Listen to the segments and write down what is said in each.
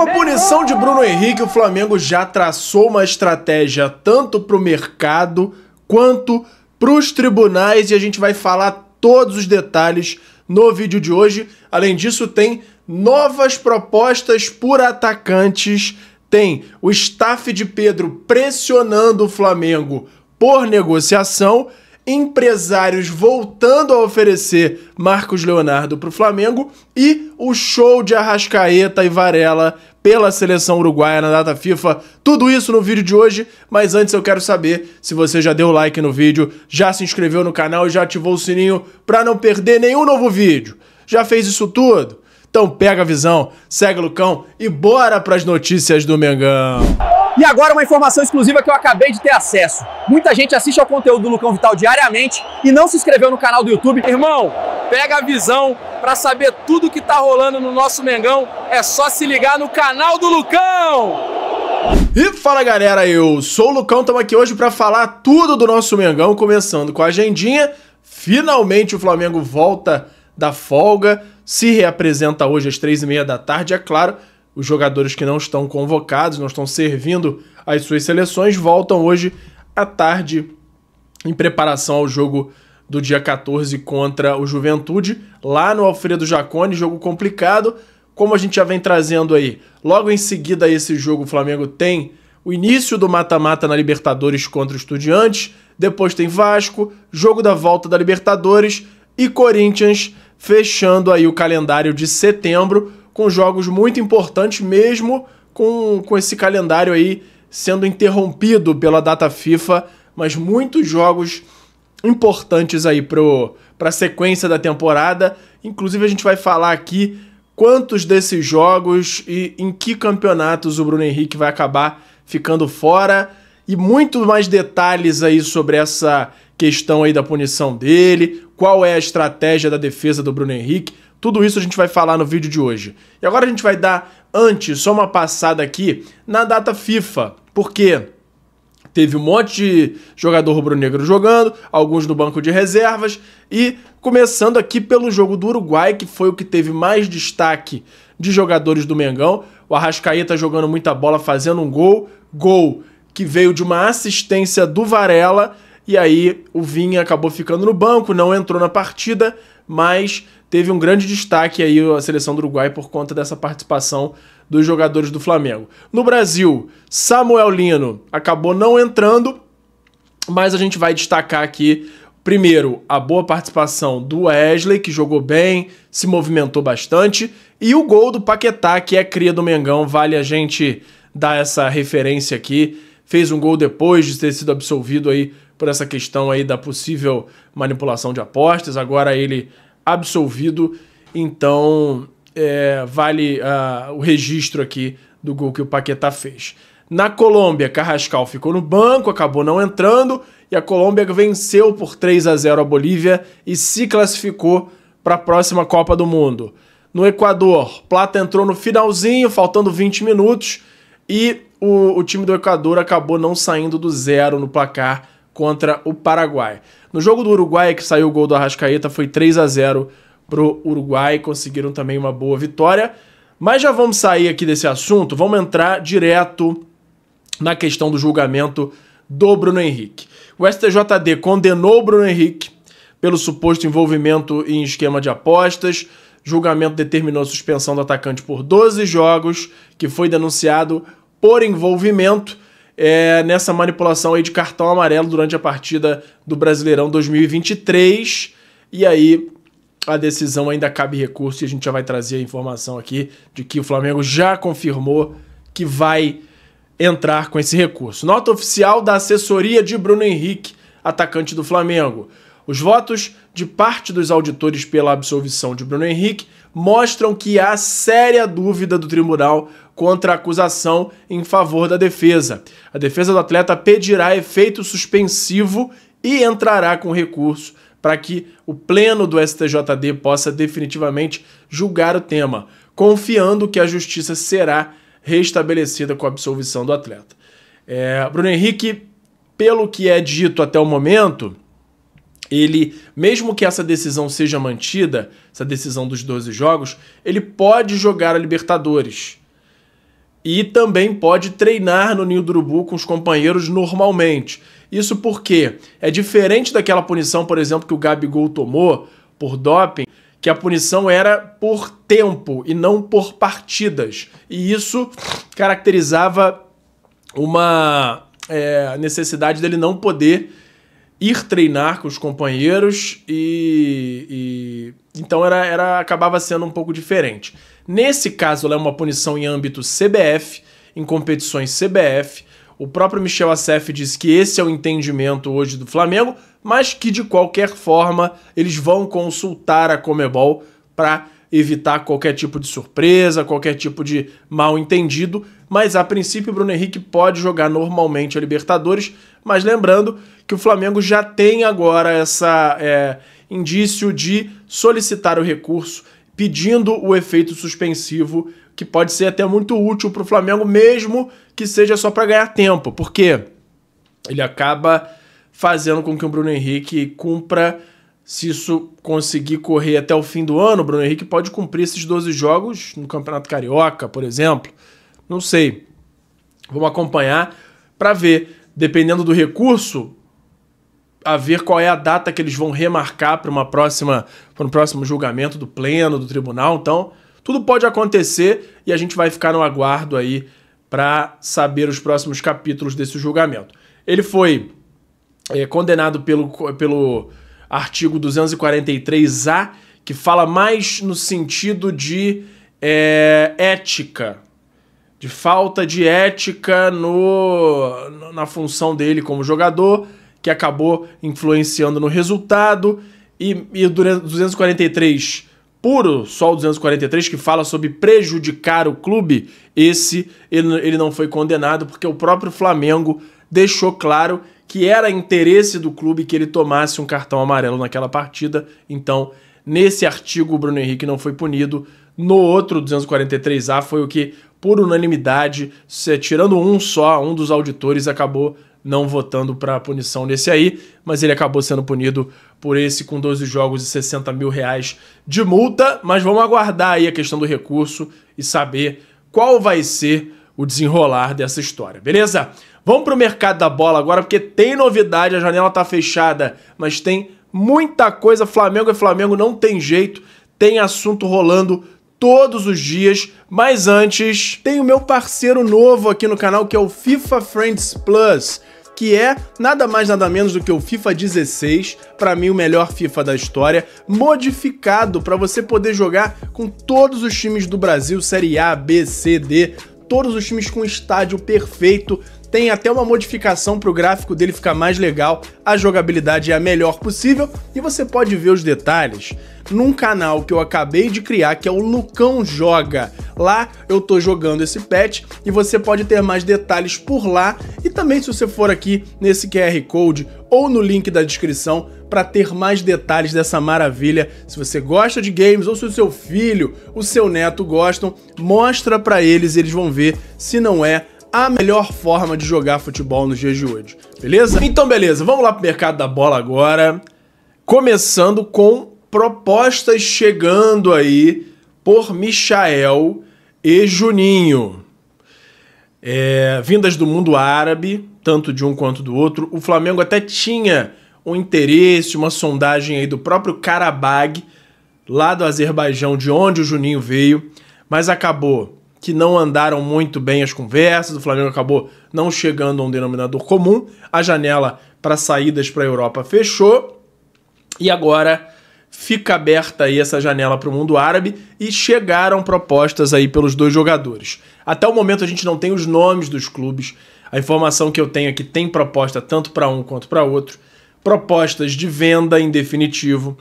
com a punição de Bruno Henrique, o Flamengo já traçou uma estratégia tanto para o mercado quanto para os tribunais e a gente vai falar todos os detalhes no vídeo de hoje. Além disso, tem novas propostas por atacantes, tem o staff de Pedro pressionando o Flamengo por negociação, empresários voltando a oferecer Marcos Leonardo para o Flamengo e o show de Arrascaeta e Varela pela seleção uruguaia na data FIFA. Tudo isso no vídeo de hoje, mas antes eu quero saber se você já deu like no vídeo, já se inscreveu no canal e já ativou o sininho para não perder nenhum novo vídeo. Já fez isso tudo? Então pega a visão, segue o Lucão e bora para as notícias do Mengão. E agora uma informação exclusiva que eu acabei de ter acesso. Muita gente assiste ao conteúdo do Lucão Vital diariamente e não se inscreveu no canal do YouTube. Irmão, pega a visão para saber tudo que tá rolando no nosso Mengão. É só se ligar no canal do Lucão! E fala galera, eu sou o Lucão, estamos aqui hoje para falar tudo do nosso Mengão, começando com a agendinha. Finalmente o Flamengo volta da folga, se reapresenta hoje às 3h30 da tarde, é claro. Os jogadores que não estão convocados, não estão servindo às suas seleções, voltam hoje à tarde em preparação ao jogo do dia 14 contra o Juventude, lá no Alfredo Jaconi, jogo complicado, como a gente já vem trazendo aí. Logo em seguida a esse jogo o Flamengo tem o início do mata-mata na Libertadores contra o Estudiantes, depois tem Vasco, jogo da volta da Libertadores e Corinthians fechando aí o calendário de setembro, com jogos muito importantes, mesmo com esse calendário aí sendo interrompido pela data FIFA, mas muitos jogos importantes aí para a sequência da temporada. Inclusive a gente vai falar aqui quantos desses jogos e em que campeonatos o Bruno Henrique vai acabar ficando fora e muito mais detalhes aí sobre essa questão aí da punição dele, qual é a estratégia da defesa do Bruno Henrique. Tudo isso a gente vai falar no vídeo de hoje. E agora a gente vai dar, antes, só uma passada aqui na data FIFA, porque teve um monte de jogador rubro-negro jogando, alguns no banco de reservas, e começando aqui pelo jogo do Uruguai, que foi o que teve mais destaque de jogadores do Mengão. O Arrascaeta jogando muita bola, fazendo um gol que veio de uma assistência do Varela, e aí o Vinha acabou ficando no banco, não entrou na partida, mas teve um grande destaque aí a seleção do Uruguai por conta dessa participação dos jogadores do Flamengo. No Brasil, Samuel Lino acabou não entrando, mas a gente vai destacar aqui, primeiro, a boa participação do Wesley, que jogou bem, se movimentou bastante, e o gol do Paquetá, que é cria do Mengão, vale a gente dar essa referência aqui. Fez um gol depois de ter sido absolvido aí por essa questão aí da possível manipulação de apostas, agora ele absolvido, então vale o registro aqui do gol que o Paquetá fez. Na Colômbia, Carrascal ficou no banco, acabou não entrando, e a Colômbia venceu por 3-0 a Bolívia e se classificou para a próxima Copa do Mundo. No Equador, Plata entrou no finalzinho, faltando 20 minutos, e o time do Equador acabou não saindo do zero no placar contra o Paraguai. No jogo do Uruguai, que saiu o gol do Arrascaeta, foi 3-0 pro Uruguai, conseguiram também uma boa vitória. Mas já vamos sair aqui desse assunto, vamos entrar direto na questão do julgamento do Bruno Henrique. O STJD condenou o Bruno Henrique pelo suposto envolvimento em esquema de apostas. Julgamento determinou a suspensão do atacante por 12 jogos, que foi denunciado por envolvimento nessa manipulação aí de cartão amarelo durante a partida do Brasileirão 2023. E aí a decisão ainda cabe recurso e a gente já vai trazer a informação aqui de que o Flamengo já confirmou que vai entrar com esse recurso. Nota oficial da assessoria de Bruno Henrique, atacante do Flamengo. Os votos de parte dos auditores pela absolvição de Bruno Henrique mostram que há séria dúvida do tribunal contra a acusação em favor da defesa. A defesa do atleta pedirá efeito suspensivo e entrará com recurso para que o pleno do STJD possa definitivamente julgar o tema, confiando que a justiça será restabelecida com a absolvição do atleta. Bruno Henrique, pelo que é dito até o momento, ele, mesmo que essa decisão seja mantida, essa decisão dos 12 jogos, ele pode jogar a Libertadores. e também pode treinar no Ninho do Urubu com os companheiros normalmente. Isso porque é diferente daquela punição, por exemplo, que o Gabigol tomou por doping, que a punição era por tempo e não por partidas. E isso caracterizava uma necessidade dele não poder ir treinar com os companheiros e então acabava sendo um pouco diferente. Nesse caso, ela é uma punição em âmbito CBF, em competições CBF. O próprio Michel Acef disse que esse é o entendimento hoje do Flamengo, mas que de qualquer forma eles vão consultar a Conmebol para evitar qualquer tipo de surpresa, qualquer tipo de mal entendido. Mas a princípio o Bruno Henrique pode jogar normalmente a Libertadores, mas lembrando que o Flamengo já tem agora essa indício de solicitar o recurso pedindo o efeito suspensivo, que pode ser até muito útil para o Flamengo, mesmo que seja só para ganhar tempo, porque ele acaba fazendo com que o Bruno Henrique cumpra, se isso conseguir correr até o fim do ano, o Bruno Henrique pode cumprir esses 12 jogos no Campeonato Carioca, por exemplo. Não sei. Vamos acompanhar para ver, dependendo do recurso, a ver qual é a data que eles vão remarcar para um próximo julgamento do pleno, do tribunal. Então, tudo pode acontecer e a gente vai ficar no aguardo aí para saber os próximos capítulos desse julgamento. Ele foi condenado pelo artigo 243A, que fala mais no sentido de ética, de falta de ética na função dele como jogador, que acabou influenciando no resultado, e o 243 puro, só o 243, que fala sobre prejudicar o clube, ele não foi condenado, porque o próprio Flamengo deixou claro que era interesse do clube que ele tomasse um cartão amarelo naquela partida. Então, nesse artigo, o Bruno Henrique não foi punido. No outro 243A foi o que, por unanimidade, tirando um dos auditores acabou não votando para punição nesse aí, mas ele acabou sendo punido por esse com 12 jogos e 60 mil reais de multa. Mas vamos aguardar aí a questão do recurso e saber qual vai ser o desenrolar dessa história, beleza? Vamos pro mercado da bola agora, porque tem novidade, a janela tá fechada, mas tem muita coisa. Flamengo é Flamengo, não tem jeito, tem assunto rolando todos os dias. Mas antes, tem o meu parceiro novo aqui no canal, que é o FIFA Friends Plus, que é nada mais nada menos do que o FIFA 16, para mim o melhor FIFA da história, modificado para você poder jogar com todos os times do Brasil, Série A, B, C, D, todos os times com estádio perfeito. Tem até uma modificação para o gráfico dele ficar mais legal, a jogabilidade é a melhor possível e você pode ver os detalhes num canal que eu acabei de criar, que é o Lucão Joga. Lá eu tô jogando esse patch e você pode ter mais detalhes por lá, e também se você for aqui nesse QR Code ou no link da descrição para ter mais detalhes dessa maravilha. Se você gosta de games ou se o seu filho, o seu neto gostam, mostra para eles e eles vão ver se não é a melhor forma de jogar futebol nos dias de hoje, beleza? Então beleza, vamos lá pro mercado da bola agora, começando com propostas chegando aí por Michael e Juninho. Vindas do mundo árabe, tanto de um quanto do outro. O Flamengo até tinha um interesse, uma sondagem aí do próprio Karabag, lá do Azerbaijão, de onde o Juninho veio, mas acabou que não andaram muito bem as conversas, o Flamengo acabou não chegando a um denominador comum, a janela para saídas para a Europa fechou, e agora fica aberta aí essa janela para o mundo árabe, e chegaram propostas aí pelos dois jogadores. Até o momento a gente não tem os nomes dos clubes, a informação que eu tenho é que tem proposta tanto para um quanto para outro, propostas de venda em definitivo,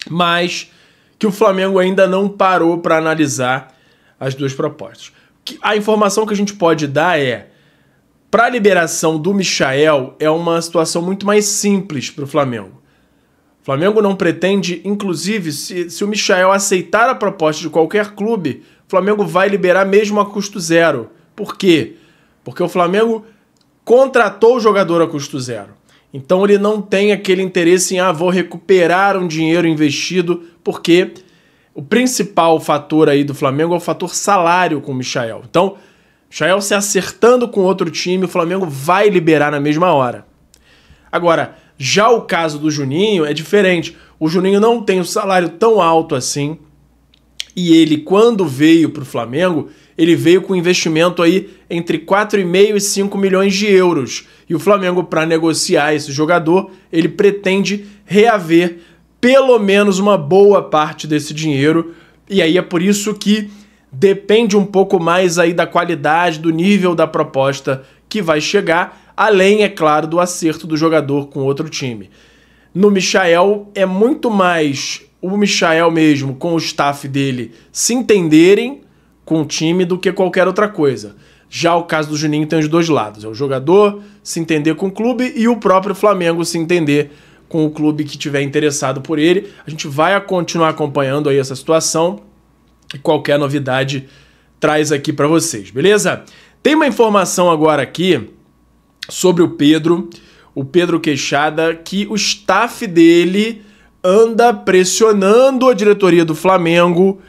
mas que o Flamengo ainda não parou para analisar as duas propostas. A informação que a gente pode dar para a liberação do Michael, é uma situação muito mais simples para o Flamengo. O Flamengo não pretende, inclusive, se o Michael aceitar a proposta de qualquer clube, o Flamengo vai liberar mesmo a custo zero. Por quê? Porque o Flamengo contratou o jogador a custo zero. Então ele não tem aquele interesse em, vou recuperar um dinheiro investido, porque o principal fator aí do Flamengo é o fator salário com o Michael. Então, Michael se acertando com outro time, o Flamengo vai liberar na mesma hora. Agora, já o caso do Juninho é diferente. O Juninho não tem um salário tão alto assim. E ele, quando veio para o Flamengo, ele veio com investimento aí entre 4,5 e 5 milhões de euros. E o Flamengo, para negociar esse jogador, ele pretende reaver pelo menos uma boa parte desse dinheiro. E aí é por isso que depende um pouco mais aí da qualidade, do nível da proposta que vai chegar, além, é claro, do acerto do jogador com outro time. No Michael é muito mais o Michael mesmo com o staff dele se entenderem com o time do que qualquer outra coisa. Já o caso do Juninho tem os dois lados. É o jogador se entender com o clube e o próprio Flamengo se entender com o clube que tiver interessado por ele. A gente vai continuar acompanhando aí essa situação e qualquer novidade traz aqui para vocês, beleza? Tem uma informação agora aqui sobre o Pedro Queixada, que o staff dele anda pressionando a diretoria do Flamengo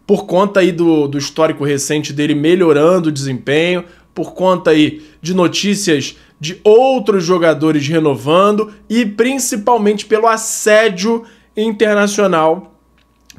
por conta aí do histórico recente dele melhorando o desempenho, por conta aí de notícias de outros jogadores renovando e principalmente pelo assédio internacional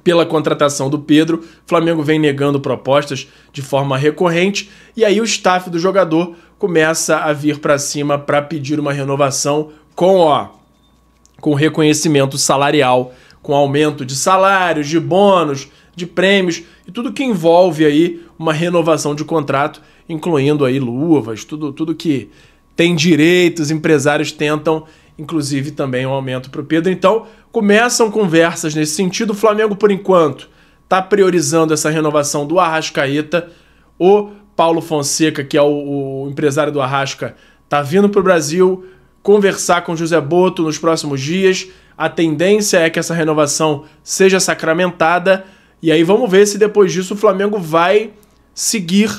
pela contratação do Pedro. O Flamengo vem negando propostas de forma recorrente e aí o staff do jogador começa a vir para cima para pedir uma renovação com reconhecimento salarial, com aumento de salários, de bônus, de prêmios e tudo que envolve aí uma renovação de contrato, incluindo aí luvas, tudo que tem direitos, empresários tentam, inclusive também um aumento para o Pedro. Então, começam conversas nesse sentido. O Flamengo, por enquanto, está priorizando essa renovação do Arrascaeta. O Paulo Fonseca, que é o empresário do Arrasca, está vindo para o Brasil conversar com José Botto nos próximos dias. A tendência é que essa renovação seja sacramentada. E aí vamos ver se depois disso o Flamengo vai seguir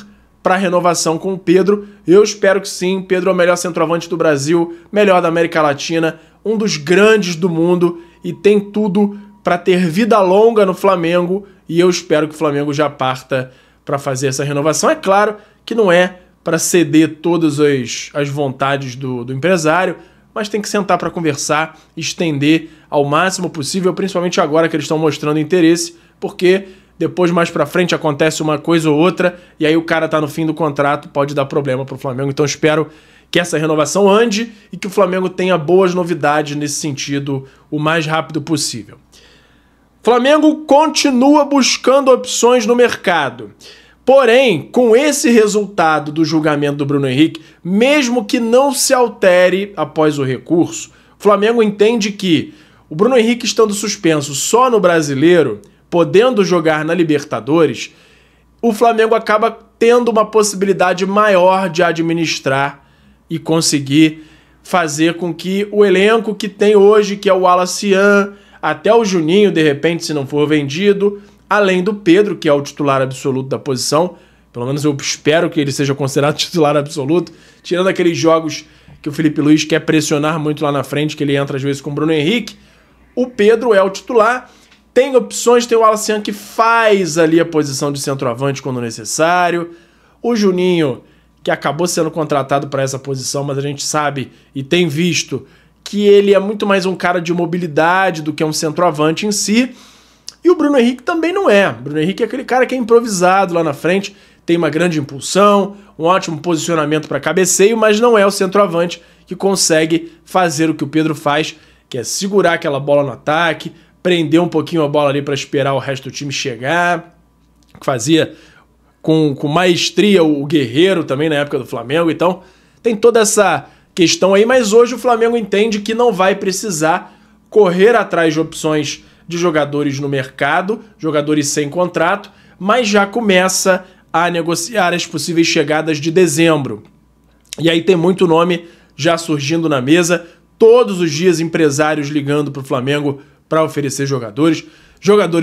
para a renovação com o Pedro. Eu espero que sim. Pedro é o melhor centroavante do Brasil, melhor da América Latina, um dos grandes do mundo e tem tudo para ter vida longa no Flamengo. E eu espero que o Flamengo já parta para fazer essa renovação. É claro que não é para ceder todas as vontades do empresário, mas tem que sentar para conversar, estender ao máximo possível, principalmente agora que eles estão mostrando interesse, porque depois, mais pra frente, acontece uma coisa ou outra, e aí o cara tá no fim do contrato, pode dar problema pro Flamengo. Então espero que essa renovação ande e que o Flamengo tenha boas novidades nesse sentido o mais rápido possível. Flamengo continua buscando opções no mercado. Porém, com esse resultado do julgamento do Bruno Henrique, mesmo que não se altere após o recurso, o Flamengo entende que o Bruno Henrique estando suspenso só no Brasileiro, podendo jogar na Libertadores, o Flamengo acaba tendo uma possibilidade maior de administrar e conseguir fazer com que o elenco que tem hoje, que é o Wallace, até o Juninho, de repente, se não for vendido, além do Pedro, que é o titular absoluto da posição, pelo menos eu espero que ele seja considerado titular absoluto, tirando aqueles jogos que o Felipe Luiz quer pressionar muito lá na frente, que ele entra às vezes com o Bruno Henrique, o Pedro é o titular. Tem opções, tem o Wallace que faz ali a posição de centroavante quando necessário. O Juninho, que acabou sendo contratado para essa posição, mas a gente sabe e tem visto que ele é muito mais um cara de mobilidade do que um centroavante em si. E o Bruno Henrique também não é. O Bruno Henrique é aquele cara que é improvisado lá na frente, tem uma grande impulsão, um ótimo posicionamento para cabeceio, mas não é o centroavante que consegue fazer o que o Pedro faz, que é segurar aquela bola no ataque, prender um pouquinho a bola ali para esperar o resto do time chegar, que fazia com maestria o Guerreiro também na época do Flamengo. Então tem toda essa questão aí, mas hoje o Flamengo entende que não vai precisar correr atrás de opções de jogadores no mercado, jogadores sem contrato, mas já começa a negociar as possíveis chegadas de dezembro. E aí tem muito nome já surgindo na mesa, todos os dias empresários ligando para o Flamengo para oferecer jogadores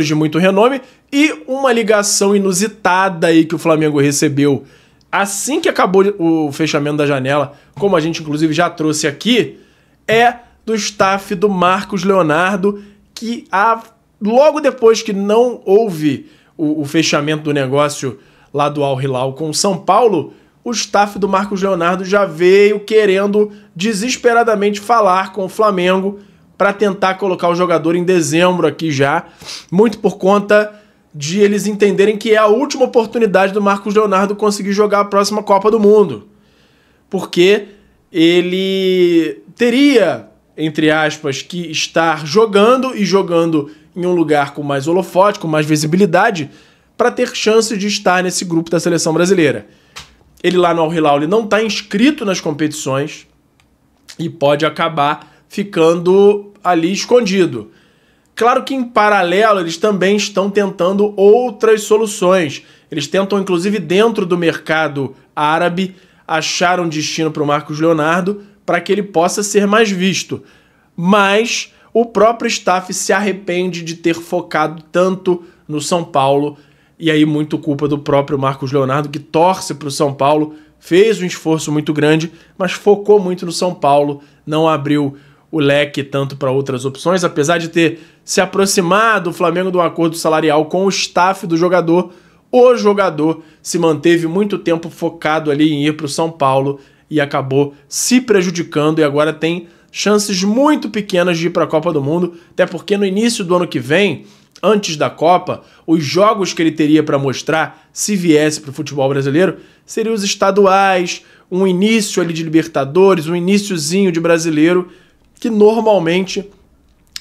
de muito renome, e uma ligação inusitada aí que o Flamengo recebeu assim que acabou o fechamento da janela, como a gente inclusive já trouxe aqui, é do staff do Marcos Leonardo, que logo depois que não houve o fechamento do negócio lá do Al Hilal com o São Paulo, o staff do Marcos Leonardo já veio querendo desesperadamente falar com o Flamengo para tentar colocar o jogador em dezembro aqui já, muito por conta de eles entenderem que é a última oportunidade do Marcos Leonardo conseguir jogar a próxima Copa do Mundo. Porque ele teria, entre aspas, que estar jogando e jogando em um lugar com mais holofote, com mais visibilidade, para ter chance de estar nesse grupo da seleção brasileira. Ele lá no Al Hilal ele não está inscrito nas competições e pode acabar ficando ali escondido. Claro que em paralelo eles também estão tentando outras soluções. Eles tentam, inclusive, dentro do mercado árabe, achar um destino para o Marcos Leonardo para que ele possa ser mais visto. Mas o próprio staff se arrepende de ter focado tanto no São Paulo, e aí muito culpa do próprio Marcos Leonardo, que torce para o São Paulo, fez um esforço muito grande, mas focou muito no São Paulo, não abriu o leque tanto para outras opções, apesar de ter se aproximado o Flamengo de um acordo salarial com o staff do jogador. O jogador se manteve muito tempo focado ali em ir para o São Paulo e acabou se prejudicando e agora tem chances muito pequenas de ir para a Copa do Mundo, até porque no início do ano que vem, antes da Copa, os jogos que ele teria para mostrar, se viesse para o futebol brasileiro, seriam os estaduais, um início ali de Libertadores, um iniciozinho de Brasileiro, que normalmente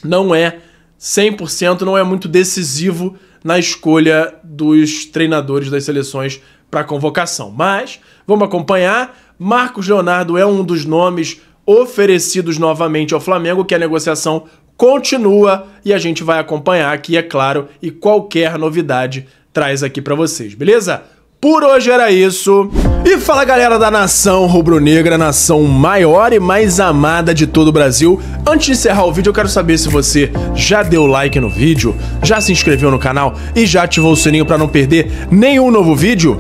não é 100%, não é muito decisivo na escolha dos treinadores das seleções para convocação. Mas vamos acompanhar. Marcos Leonardo é um dos nomes oferecidos novamente ao Flamengo, que a negociação continua e a gente vai acompanhar aqui, é claro, e qualquer novidade traz aqui para vocês, beleza? Por hoje era isso. E fala, galera da nação rubro-negra, nação maior e mais amada de todo o Brasil. Antes de encerrar o vídeo, eu quero saber se você já deu like no vídeo, já se inscreveu no canal e já ativou o sininho para não perder nenhum novo vídeo.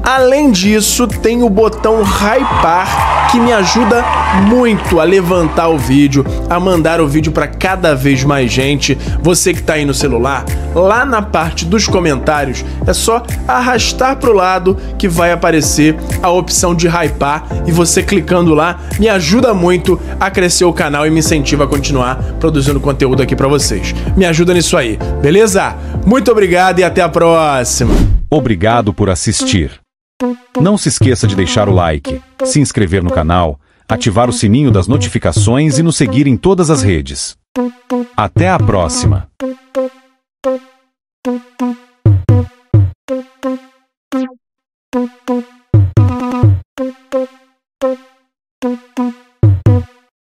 Além disso, tem o botão hypar, que me ajuda muito a levantar o vídeo, a mandar o vídeo para cada vez mais gente. Você que está aí no celular, lá na parte dos comentários, é só arrastar para o lado que vai aparecer a opção de hypar e você clicando lá me ajuda muito a crescer o canal e me incentiva a continuar produzindo conteúdo aqui para vocês. Me ajuda nisso aí, beleza? Muito obrigado e até a próxima. Obrigado por assistir. Não se esqueça de deixar o like, se inscrever no canal, ativar o sininho das notificações e nos seguir em todas as redes. Até a próxima! Thank you.